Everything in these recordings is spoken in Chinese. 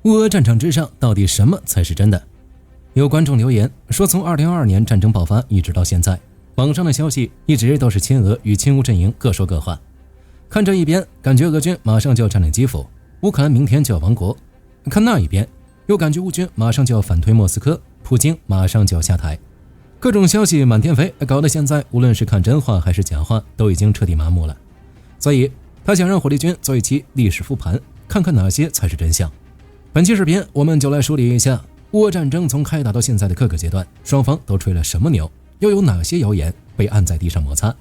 乌俄战场之上，到底什么才是真的？有观众留言说，从2022年战争爆发一直到现在，网上的消息一直都是亲俄与亲乌阵营各说各话。看这一边，感觉俄军马上就要占领基辅，乌克兰明天就要亡国；看那一边，又感觉乌军马上就要反推莫斯科，普京马上就要下台。各种消息满天飞，搞得现在无论是看真话还是假话，都已经彻底麻木了。所以他想让火力军做一期历史复盘，看看哪些才是真相。本期视频我们就来梳理一下乌俄战争从开打到现在的各个阶段，双方都吹了什么牛，又有哪些谣言被按在地上摩擦。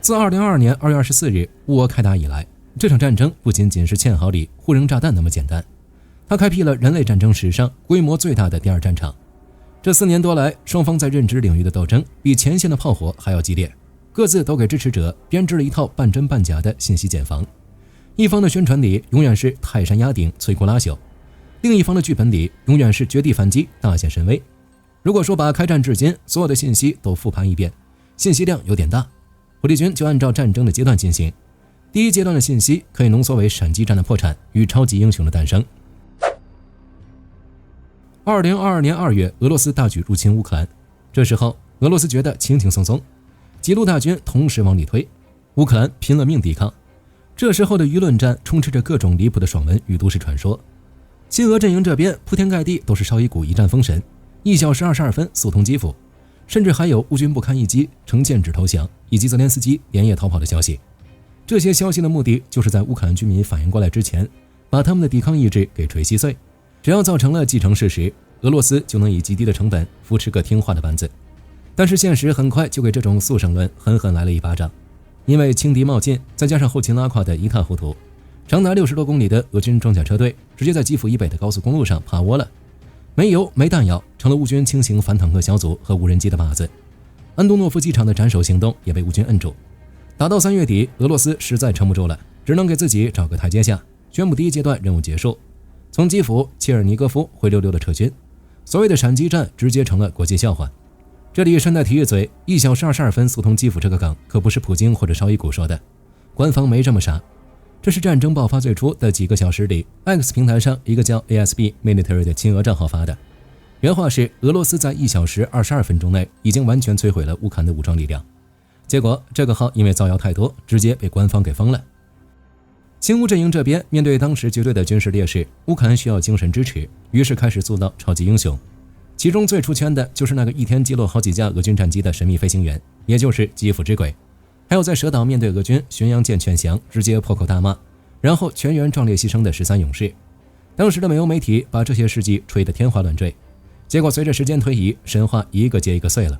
自2022年2月24日乌俄开打以来，这场战争不仅仅是堑壕里互扔炸弹那么简单，它开辟了人类战争史上规模最大的第二战场。这4年多来，双方在认知领域的斗争比前线的炮火还要激烈，各自都给支持者编织了一套半真半假的信息茧房。一方的宣传里永远是泰山压顶摧枯拉朽，另一方的剧本里永远是绝地反击大显神威。如果说把开战至今所有的信息都复盘一遍，信息量有点大，火力军就按照战争的阶段进行。第一阶段的信息可以浓缩为闪击战的破产与超级英雄的诞生。2022年2月，俄罗斯大举入侵乌克兰，这时候俄罗斯觉得轻轻松松，几路大军同时往里推，乌克兰拼了命抵抗。这时候的舆论战充斥着各种离谱的爽文与都市传说。亲俄阵营这边铺天盖地都是绍伊古一战封神，1小时22分速通基辅，甚至还有乌军不堪一击呈建制投降，以及泽连斯基连夜逃跑的消息。这些消息的目的就是在乌克兰居民反应过来之前，把他们的抵抗意志给锤稀碎。只要造成了既成事实，俄罗斯就能以极低的成本扶持个听话的班子。但是现实很快就给这种速胜论狠狠来了一巴掌，因为轻敌冒进，再加上后勤拉胯的一塌糊涂，长达60多公里的俄军装甲车队直接在基辅以北的高速公路上趴窝了，没油没弹药，成了乌军轻型反坦克小组和无人机的靶子。安东诺夫机场的斩首行动也被乌军摁住。打到3月底，俄罗斯实在撑不住了，只能给自己找个台阶下，宣布第一阶段任务结束，从基辅、切尔尼戈夫灰溜溜的撤军。所谓的闪击战直接成了国际笑话。这里顺带提一嘴，1小时22分速通基辅这个梗可不是普京或者绍伊古说的，官方没这么傻。这是战争爆发最初的几个小时里 X 平台上一个叫 ASB Military 的亲俄账号发的。原话是俄罗斯在1小时22分钟内已经完全摧毁了乌克兰的武装力量。结果这个号因为造谣太多，直接被官方给封了。亲乌阵营这边面对当时绝对的军事劣势，乌克兰需要精神支持，于是开始塑造超级英雄。其中最出圈的就是那个一天击落好几架俄军战机的神秘飞行员，也就是基辅之鬼。还有在蛇岛面对俄军巡洋舰劝降，直接破口大骂，然后全员壮烈牺牲的13勇士。当时的美欧媒体把这些事迹吹得天花乱坠，结果随着时间推移，神话一个接一个碎了。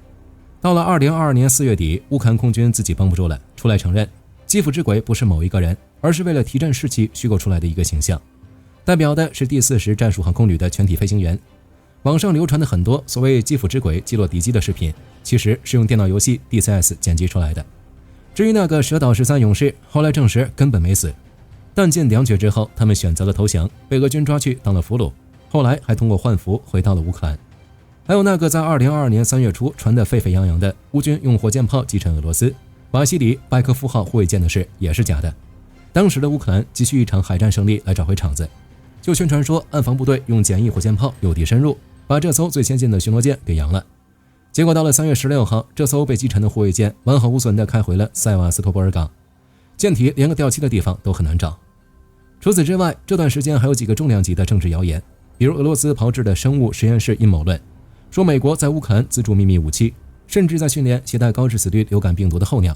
到了2022年4月底，乌克兰空军自己绷不住了，出来承认基辅之鬼不是某一个人，而是为了提振士气虚构出来的一个形象，代表的是第40战术航空旅的全体飞行员。网上流传的很多所谓基辅之鬼击落敌机的视频，其实是用电脑游戏 DCS 剪辑出来的。至于那个蛇岛13勇士，后来证实根本没死，弹尽粮绝之后，他们选择了投降，被俄军抓去当了俘虏，后来还通过换俘回到了乌克兰。还有那个在2022年3月初传得沸沸扬扬的乌军用火箭炮击沉俄罗斯瓦西里拜科夫号护卫舰的事，也是假的。当时的乌克兰急需一场海战胜利来找回场子，就宣传说岸防部队用简易火箭炮诱敌深入，把这艘最先进的巡逻舰给扬了。结果到了3月16号，这艘被击沉的护卫舰完好无损地开回了塞瓦斯托波尔港，舰体连个掉漆的地方都很难找。除此之外，这段时间还有几个重量级的政治谣言，比如俄罗斯炮制的生物实验室阴谋论，说美国在乌克兰资助秘密武器，甚至在训练携带高致死率流感病毒的候鸟，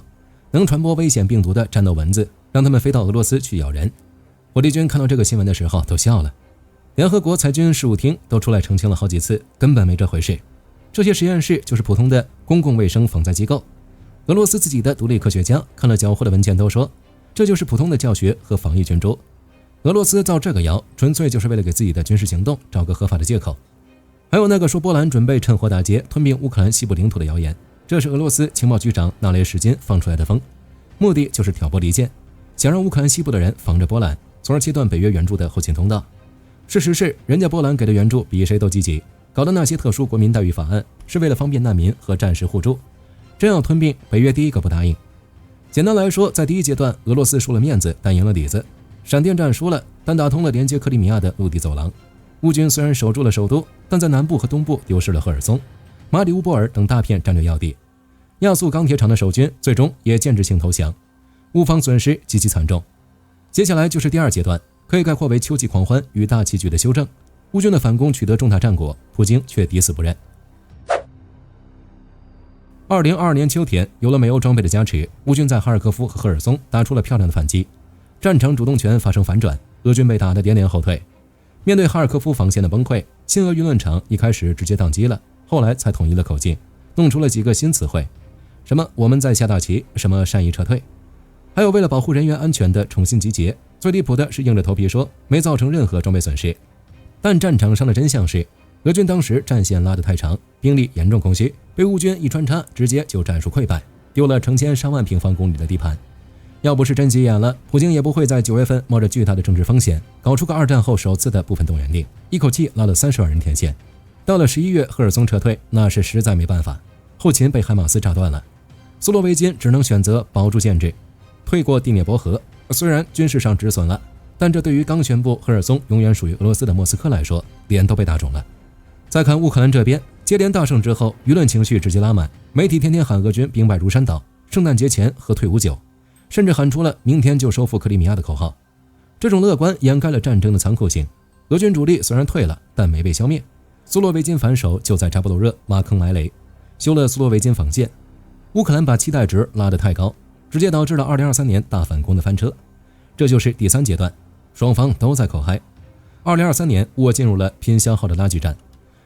能传播危险病毒的战斗蚊子，让他们飞到俄罗斯去咬人。火力军看到这个新闻的时候都笑了，联合国裁军事务厅都出来澄清了好几次，根本没这回事。这些实验室就是普通的公共卫生防灾机构。俄罗斯自己的独立科学家看了缴获的文件都说，这就是普通的教学和防疫捐助。俄罗斯造这个谣，纯粹就是为了给自己的军事行动找个合法的借口。还有那个说波兰准备趁火打劫吞并乌克兰西部领土的谣言，这是俄罗斯情报局长纳雷什金放出来的风，目的就是挑拨离间，想让乌克兰西部的人防着波兰，从而切断北约援助的后勤通道。事实是人家波兰给的援助比谁都积极，搞的那些特殊国民待遇法案是为了方便难民和战时互助，真要吞并，北约第一个不答应。简单来说，在第一阶段，俄罗斯输了面子，但赢了里子。闪电战输了，但打通了连接克里米亚的陆地走廊。乌军虽然守住了首都，但在南部和东部丢失了赫尔松、马里乌波尔等大片战略要地。亚速钢铁厂的守军最终也建制性投降，乌方损失极其惨重。接下来就是第二阶段，可以概括为秋季狂欢与大棋局的修正。乌军的反攻取得重大战果，普京却抵死不认。2022年秋天，有了美欧装备的加持，乌军在哈尔科夫和赫尔松打出了漂亮的反击，战场主动权发生反转，俄军被打得连连后退。面对哈尔科夫防线的崩溃，亲俄舆论场一开始直接宕机了，后来才统一了口径，弄出了几个新词汇，什么我们在下大棋，什么善意撤退，还有为了保护人员安全的重新集结。最离谱的是硬着头皮说没造成任何装备损失，但战场上的真相是，俄军当时战线拉得太长，兵力严重空虚，被乌军一穿插，直接就战术溃败，丢了成千上万平方公里的地盘。要不是真急眼了，普京也不会在9月份冒着巨大的政治风险，搞出个二战后首次的部分动员令，一口气拉了30万人填线。到了11月，赫尔松撤退，那是实在没办法，后勤被海马斯炸断了，苏洛维金只能选择保住建制，退过第聂伯河。虽然军事上止损了，但这对于刚宣布赫尔松永远属于俄罗斯的莫斯科来说，脸都被打肿了。再看乌克兰这边，接连大胜之后，舆论情绪直接拉满，媒体天天喊俄军兵败如山倒，圣诞节前喝退伍酒，甚至喊出了明天就收复克里米亚的口号。这种乐观掩盖了战争的残酷性。俄军主力虽然退了，但没被消灭。苏洛维金反手就在扎波罗热挖坑埋雷，修了苏洛维金防线。乌克兰把期待值拉得太高，直接导致了2023年大反攻的翻车。这就是第三阶段，双方都在口嗨。2023年，乌俄进入了拼消耗的拉锯战。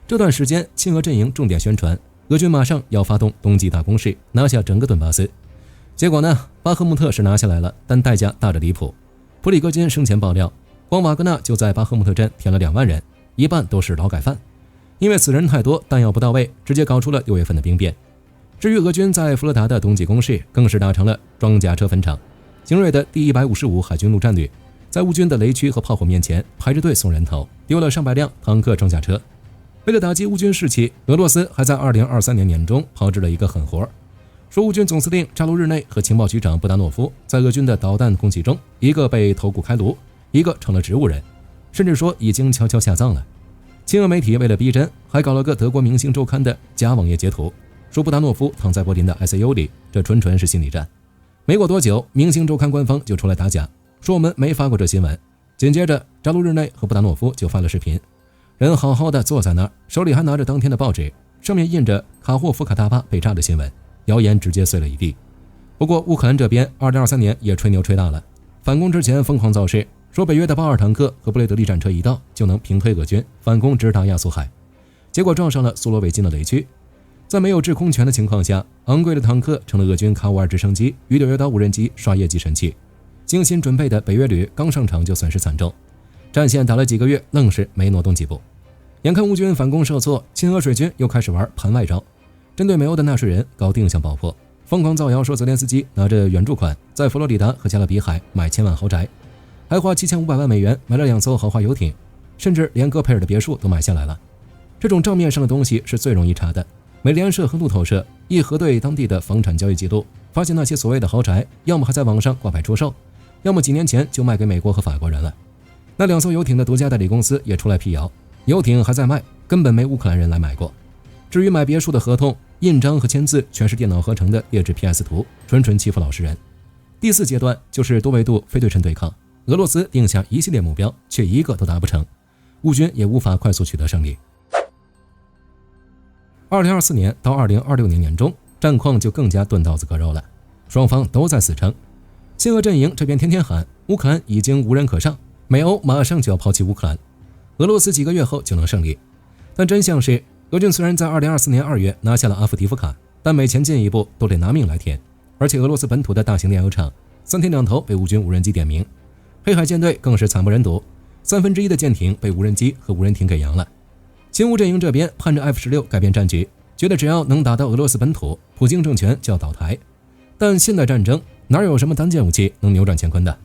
这段时间，亲俄阵营重点宣传，俄军马上要发动冬季大攻势，拿下整个顿巴斯。结果呢，巴赫穆特是拿下来了，但代价大得离谱。普里戈金生前爆料，光瓦格纳就在巴赫穆特镇填了2万人，一半都是劳改犯。因为死人太多，弹药不到位，直接搞出了6月份的兵变。至于俄军在弗罗达的冬季攻势，更是打成了装甲车坟场。精锐的第155海军陆战旅在乌军的雷区和炮火面前排着队送人头，丢了上百辆坦克装甲车。为了打击乌军士气，俄罗斯还在2023年年中炮制了一个狠活，说乌军总司令扎卢日内和情报局长布达诺夫在俄军的导弹攻击中，一个被头骨开颅，一个成了植物人，甚至说已经悄悄下葬了。亲俄媒体为了逼真，还搞了个德国明星周刊的假网页截图，说布达诺夫躺在柏林的 ICU 里，这纯是心理战。没过多久，明星周刊官方就出来打假，说我们没发过这新闻。紧接着，扎卢日内和布达诺夫就发了视频，人好好的坐在那儿，手里还拿着当天的报纸，上面印着卡霍夫卡大巴被炸的新闻，谣言直接碎了一地。不过乌克兰这边2023年也吹牛吹大了，反攻之前疯狂造势，说北约的82坦克和布雷德利战车一到就能平推俄军，反攻直达亚速海。结果撞上了苏罗维金的雷区，在没有制空权的情况下，昂贵的坦克成了俄军卡-52直升机与柳叶刀无人机刷业绩神器。精心准备的北约旅刚上场就损失惨重，战线打了几个月，愣是没挪动几步。眼看乌军反攻受挫，亲俄水军又开始玩盘外招，针对美欧的纳税人搞定向爆破，疯狂造谣说泽连斯基拿着援助款在佛罗里达和加勒比海买1000万豪宅，还花7500万美元买了2艘豪华游艇，甚至连戈培尔的别墅都买下来了。这种账面上的东西是最容易查的，美联社和路透社一核对当地的房产交易记录，发现那些所谓的豪宅要么还在网上挂牌出售，要么几年前就卖给美国和法国人了。那2艘游艇的独家代理公司也出来辟谣，游艇还在卖，根本没乌克兰人来买过。至于买别墅的合同、印章和签字全是电脑合成的劣质 PS 图，纯欺负老实人。第4阶段就是多维度非对称对抗，俄罗斯定下一系列目标，却一个都达不成，乌军也无法快速取得胜利。2024年到2026年年中，战况就更加钝刀子割肉了，双方都在死撑。亲俄阵营这边天天喊乌克兰已经无人可上，美欧马上就要抛弃乌克兰，俄罗斯几个月后就能胜利。但真相是，俄军虽然在2024年2月拿下了阿夫迪夫卡，但每前进一步都得拿命来填。而且俄罗斯本土的大型炼油厂3天2头被乌军无人机点名，黑海舰队更是惨不忍睹，1/3的舰艇被无人机和无人艇给扬了。亲乌阵营这边盼着 F-16改变战局，觉得只要能打到俄罗斯本土，普京政权就要倒台。但现代战争哪有什么单件武器能扭转乾坤的？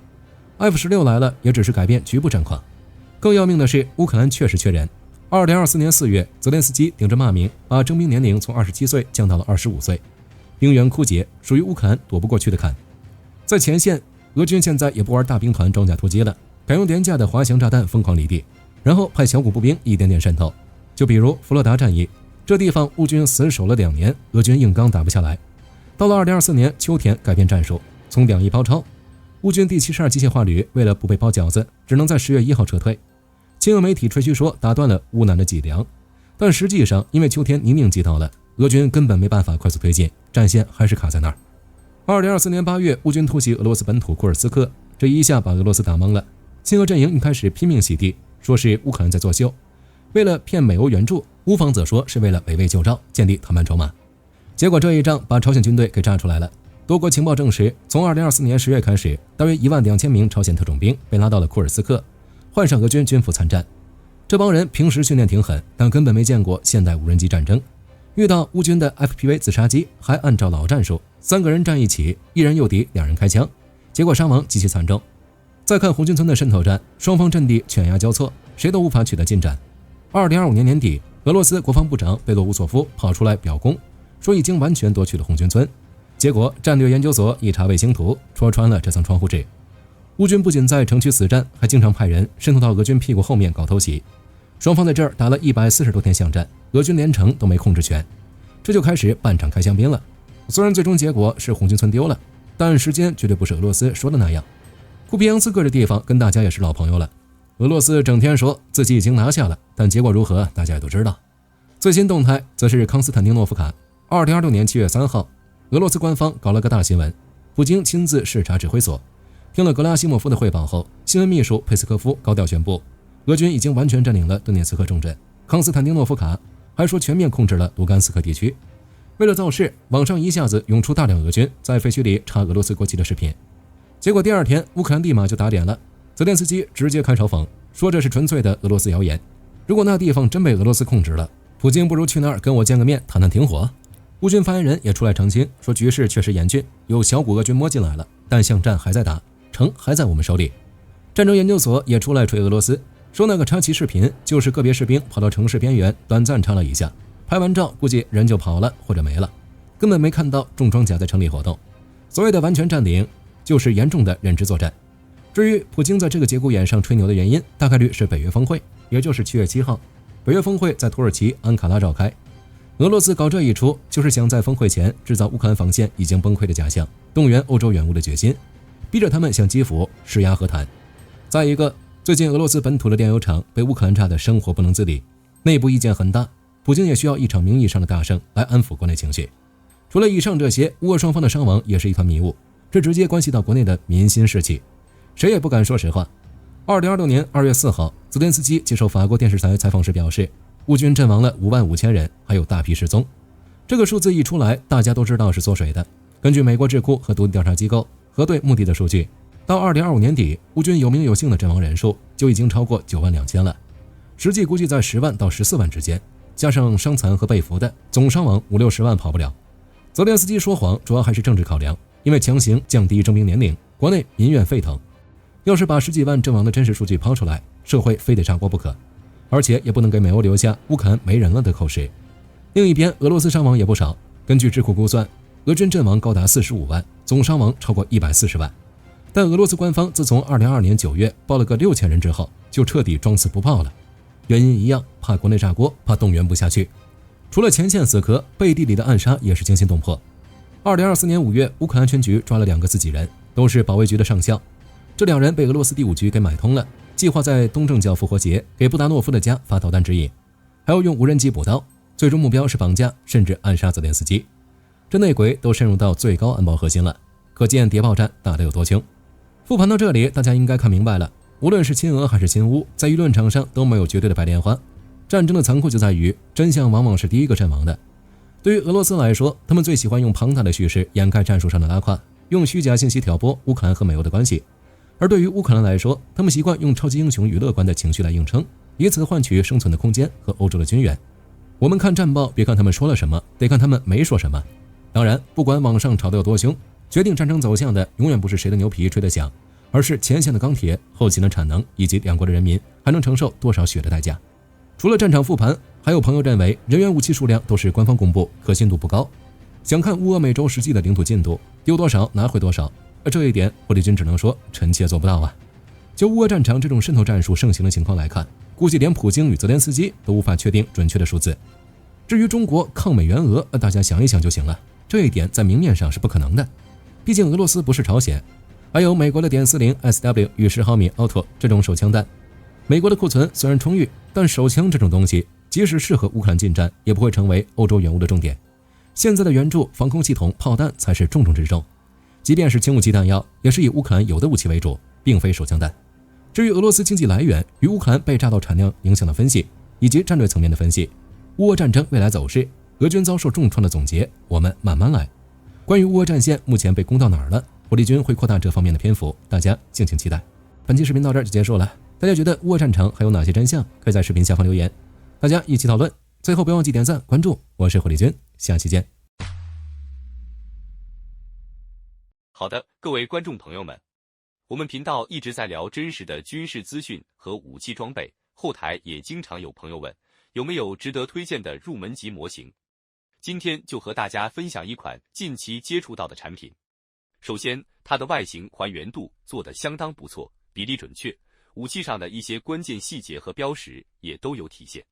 F-16来了也只是改变局部战况。更要命的是，乌克兰确实缺人。2024年4月，泽连斯基顶着骂名，把征兵年龄从27岁降到了25岁，兵源枯竭，属于乌克兰躲不过去的坎。在前线，俄军现在也不玩大兵团装甲突击了，改用廉价的滑翔炸弹疯狂离地，然后派小股步兵一点点渗透。就比如弗洛达战役，这地方乌军死守了2年，俄军硬刚打不下来。到了2024年秋天，改变战术，从两翼包抄。乌军第72机械化旅为了不被包饺子，只能在10月1号撤退。亲俄媒体吹嘘说打断了乌南的脊梁，但实际上因为秋天泥泞季到了，俄军根本没办法快速推进，战线还是卡在那儿。2024年8月，乌军突袭俄罗斯本土库尔斯克，这一下把俄罗斯打懵了。亲俄阵营一开始拼命洗地，说是乌克兰在作秀，为了骗美欧援助，乌方则说是为了围魏救赵，建立谈判筹码。结果这一仗把朝鲜军队给炸出来了。多国情报证实，从2024年10月开始，大约12000名朝鲜特种兵被拉到了库尔斯克，换上俄军军服参战。这帮人平时训练挺狠，但根本没见过现代无人机战争。遇到乌军的 FPV 自杀机，还按照老战术，3个人站一起，一人诱敌，2人开枪，结果伤亡极其惨重。再看红军村的渗透战，双方阵地犬牙交错，谁都无法取得进展。2025年年底，俄罗斯国防部长贝洛乌索夫跑出来表功，说已经完全夺取了红军村。结果战略研究所一查卫星图，戳穿了这层窗户纸。乌军不仅在城区死战，还经常派人渗透到俄军屁股后面搞偷袭。双方在这儿打了140多天巷战，俄军连城都没控制全，这就开始半场开香槟了。虽然最终结果是红军村丢了，但时间绝对不是俄罗斯说的那样。库皮扬斯克这地方跟大家也是老朋友了，俄罗斯整天说自己已经拿下了，但结果如何大家也都知道。最新动态则是康斯坦丁诺夫卡。2026年7月3号，俄罗斯官方搞了个大新闻，普京亲自视察指挥所。听了格拉西莫夫的汇报后，新闻秘书佩斯科夫高调宣布，俄军已经完全占领了顿涅茨克重镇康斯坦丁诺夫卡，还说全面控制了卢甘斯克地区。为了造势，网上一下子涌出大量俄军在废墟里插俄罗斯国旗的视频。结果第二天，乌克兰立马就打脸了，泽连斯基直接开嘲讽，说这是纯粹的俄罗斯谣言。如果那地方真被俄罗斯控制了，普京不如去那儿跟我见个面，谈谈停火。乌军发言人也出来澄清，说局势确实严峻，有小股俄军摸进来了，但巷战还在打，城还在我们手里。战争研究所也出来锤俄罗斯，说那个插旗视频就是个别士兵跑到城市边缘短暂插了一下，拍完照估计人就跑了或者没了，根本没看到重装甲在城里活动。所谓的完全占领就是严重的认知作战。至于普京在这个节骨眼上吹牛的原因，大概率是北约峰会，也就是7月7号，北约峰会在土耳其安卡拉召开。俄罗斯搞这一出，就是想在峰会前制造乌克兰防线已经崩溃的假象，动员欧洲援乌的决心，逼着他们向基辅施压和谈。再一个，最近俄罗斯本土的炼油厂被乌克兰炸得生活不能自理，内部意见很大，普京也需要一场名义上的大胜来安抚国内情绪。除了以上这些，乌俄双方的伤亡也是一团迷雾，这直接关系到国内的民心士气，谁也不敢说实话。2026年2月4号，泽连斯基接受法国电视台采访时表示，乌军阵亡了55000人，还有大批失踪。这个数字一出来，大家都知道是缩水的。根据美国智库和独立调查机构核对目的的数据，到2025年底，乌军有名有姓的阵亡人数就已经超过92000了，实际估计在10万到14万之间，加上伤残和被俘的，总伤亡50-60万跑不了。泽连斯基说谎主要还是政治考量，因为强行降低征兵年龄，国内民怨沸腾。要是把10几万阵亡的真实数据抛出来，社会非得炸锅不可，而且也不能给美欧留下乌克兰没人了的口实。另一边，俄罗斯伤亡也不少，根据智库估算，俄军阵亡高达45万，总伤亡超过140万。但俄罗斯官方自从2022年9月报了个6000人之后，就彻底装死不报了。原因一样，怕国内炸锅，怕动员不下去。除了前线死磕，背地里的暗杀也是惊心动魄。2024年5月，乌克兰全局抓了2个自己人，都是保卫局的上校。这2人被俄罗斯第5局给买通了，计划在东正教复活节给布达诺夫的家发导弹指引，还要用无人机补刀，最终目标是绑架甚至暗杀泽连斯基。这内鬼都深入到最高安保核心了，可见谍报战打得有多凶。复盘到这里，大家应该看明白了，无论是亲俄还是亲乌，在舆论场上都没有绝对的白莲花。战争的残酷就在于真相往往是第一个阵亡的。对于俄罗斯来说，他们最喜欢用庞大的叙事掩盖战术上的拉胯，用虚假信息挑拨乌克兰和美欧的关系。而对于乌克兰来说，他们习惯用超级英雄与乐观的情绪来硬撑，以此换取生存的空间和欧洲的军援。我们看战报，别看他们说了什么，得看他们没说什么。当然，不管网上吵得有多凶，决定战争走向的永远不是谁的牛皮吹得响，而是前线的钢铁、后勤的产能以及两国的人民还能承受多少血的代价。除了战场复盘，还有朋友认为人员武器数量都是官方公布，可信度不高。想看乌俄美洲实际的领土进度，丢多少拿回多少，这一点火力军只能说臣妾做不到啊。就乌俄战场这种渗透战术盛行的情况来看，估计连普京与泽连斯基都无法确定准确的数字。至于中国抗美援俄，大家想一想就行了，这一点在明面上是不可能的。毕竟俄罗斯不是朝鲜，还有美国的点40 SW 与10毫米奥拓这种手枪弹。美国的库存虽然充裕，但手枪这种东西即使适合乌克兰进战，也不会成为欧洲援乌的重点。现在的援助防空系统、炮弹才是重中之重。即便是轻武器弹药，也是以乌克兰有的武器为主，并非手枪弹。至于俄罗斯经济来源与乌克兰被炸导产量影响的分析，以及战略层面的分析，乌俄战争未来走势，俄军遭受重创的总结，我们慢慢来。关于乌俄战线目前被攻到哪儿了，火力军会扩大这方面的篇幅，大家敬请期待。本期视频到这儿就结束了，大家觉得乌俄战场还有哪些真相？可以在视频下方留言，大家一起讨论。最后不要忘记点赞关注，我是火力军，下期见。好的，各位观众朋友们，我们频道一直在聊真实的军事资讯和武器装备，后台也经常有朋友问，有没有值得推荐的入门级模型？今天就和大家分享一款近期接触到的产品。首先，它的外形还原度做得相当不错，比例准确，武器上的一些关键细节和标识也都有体现，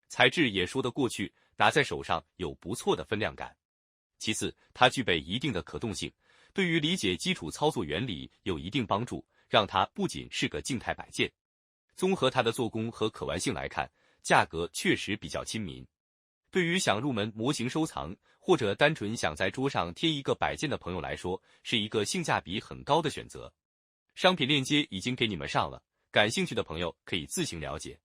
材质也说得过去，打在手上有不错的分量感。其次，它具备一定的可动性，对于理解基础操作原理有一定帮助，让它不仅是个静态摆件。综合它的做工和可玩性来看，价格确实比较亲民。对于想入门模型收藏，或者单纯想在桌上贴一个摆件的朋友来说，是一个性价比很高的选择。商品链接已经给你们上了，感兴趣的朋友可以自行了解。